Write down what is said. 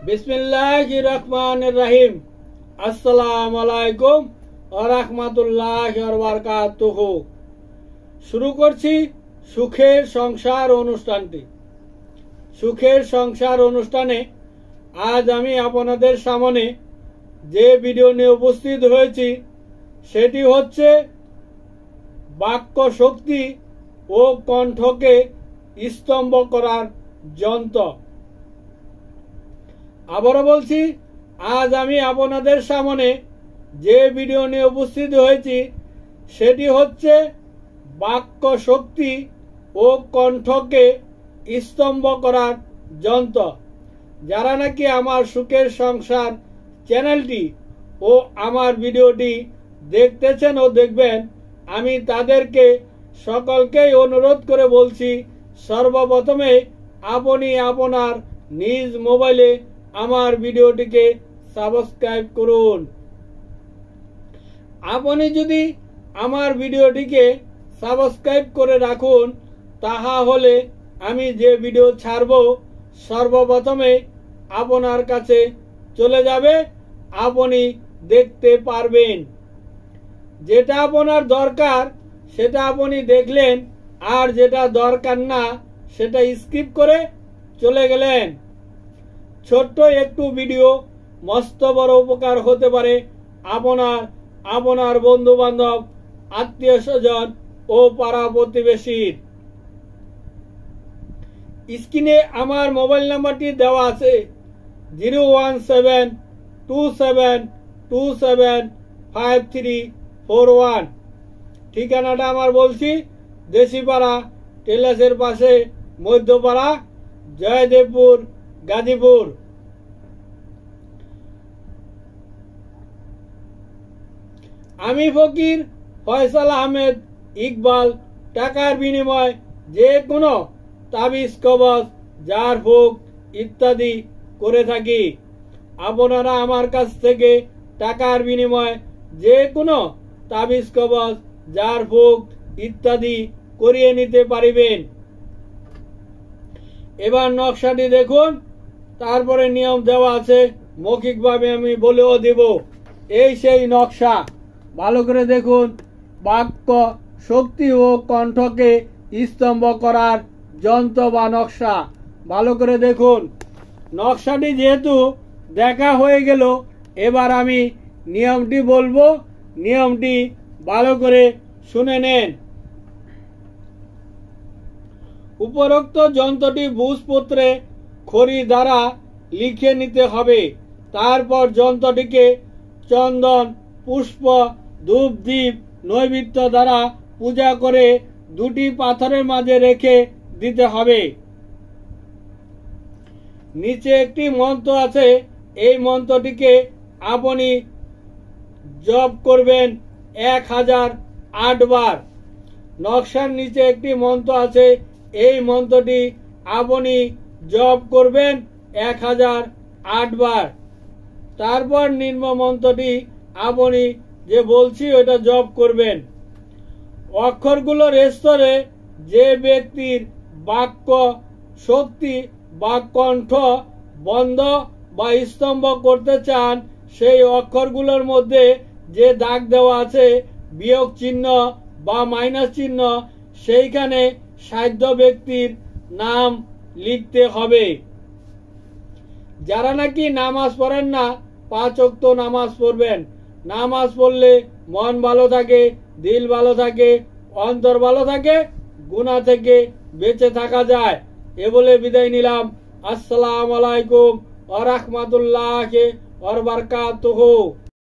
বিসমিল্লাহির রহমানির রহিম। আসসালামু আলাইকুম ওয়া রাহমাতুল্লাহি ওয়া বারাকাতুহু। শুরু করছি সুখের সংসার অনুষ্ঠানটি। সুখের সংসার অনুষ্ঠানে আজ আমি আপনাদের সামনে যে ভিডিও নিয়ে উপস্থিত হয়েছি সেটি হচ্ছে বাক্য শক্তি ও কণ্ঠকে স্তম্ভ করার যন্ত্র। আবারও বলছি, আজ আমি আপনাদের সামনে যে ভিডিও নিয়ে উপস্থিত হয়েছি সেটি হচ্ছে বাক্য শক্তি ও কণ্ঠকে স্তম্ভ করার যন্ত্র। যারা নাকি আমার সুখের সংসার চ্যানেলটি ও আমার ভিডিওটি দেখতেছেন ও দেখবেন, আমি তাদেরকে সকলকেই অনুরোধ করে বলছি, সর্বপ্রথমে আপনি আপনার নিজ মোবাইলে আমার ভিডিওটিকে সাবস্ক্রাইব করুন। আপনি যদি আমার ভিডিওটিকে সাবস্ক্রাইব করে রাখুন, তাহা হলে আমি যে ভিডিও ছাড়ব সর্বপ্রথমে আপনার কাছে চলে যাবে, আপনি দেখতে পারবেন। যেটা আপনার দরকার সেটা আপনি দেখলেন, আর যেটা দরকার না সেটা স্কিপ করে চলে গেলেন। ছোট্ট একটু ভিডিও মস্ত বড় উপকার হতে পারে আপনার বন্ধু বান্ধব, আত্মীয় স্বজন ও পাড়া প্রতিবেশীর। স্ক্রিনে আমার মোবাইল নাম্বারটি দেওয়া আছে 01727275341। ঠিকানাটা আমার বলছি, দেশিপাড়া টেলাসের পাশে, মধ্যপাড়া, জয়দেবপুর, গাজীপুর। আমি ফকির ফয়সাল আহমেদ ইকবাল টাকার বিনিময়ে যে কোনো তাবিজ, কবজ, জার ফুক ইত্যাদি করে থাকি। আপনারা আমার কাছ থেকে টাকার বিনিময়ে যে কোনো তাবিজ, কবজ, জার ফুক ইত্যাদি করিয়ে নিতে পারিবেন। এবার নকশাটি দেখুন, তারপরে নিয়ম দেওয়া আছে, মৌখিকভাবে আমি বলেও দেব। এই সেই নকশা, ভালো করে দেখুন। বাক্য শক্তি ও কণ্ঠকে স্তম্ভ করার যন্ত্র বা নকশা, ভালো করে দেখুন। নকশাটি যেহেতু দেখা হয়ে গেল, এবার আমি নিয়মটি বলবো, নিয়মটি ভালো করে শুনে নেন। উপরোক্ত যন্ত্রটি ভূজপত্রে খড়ি দ্বারা লিখে নিতে হবে। তারপর যন্ত্রটিকে চন্দন, পুষ্প, ধূপ, দীপ, নৈবেদ্য দ্বারা পূজা করে দুটি পাথরের মাঝে রেখে দিতে হবে। নিচে একটি মন্ত্র আছে, এই মন্ত্রটিকে আপনি জপ করবেন 1008 বার। নকশার নিচে একটি মন্ত্র আছে, এই মন্ত্রটি আপনি জপ করবেন 1008 বার। তারপর নিম্ন মন্ত্রটি আপনি যে বলছি ওটা জপ করবেন। অক্ষরগুলোর স্তরে যে ব্যক্তির বাক্য শক্তি বা কণ্ঠ বন্ধ বা স্তম্ভ করতে চান, সেই অক্ষরগুলোর মধ্যে যে দাগ দেওয়া আছে, বিয়োগ চিহ্ন বা মাইনাস চিহ্ন, সেইখানে সাধ্য ব্যক্তির নাম লিখতে হবে। যারা নাকি নামাজ পড়েন না, 5 ওয়াক্ত নামাজ পড়বেন। নামাজ পড়লে মন ভালো থাকে, দিল ভালো থাকে, অন্তর ভালো থাকে, গুনাহ থেকে বেঁচে থাকা যায়। এ বলে বিদায় নিলাম। আসসালামু আলাইকুম ওয়া রাহমাতুল্লাহি ওয়া বারাকাতুহু।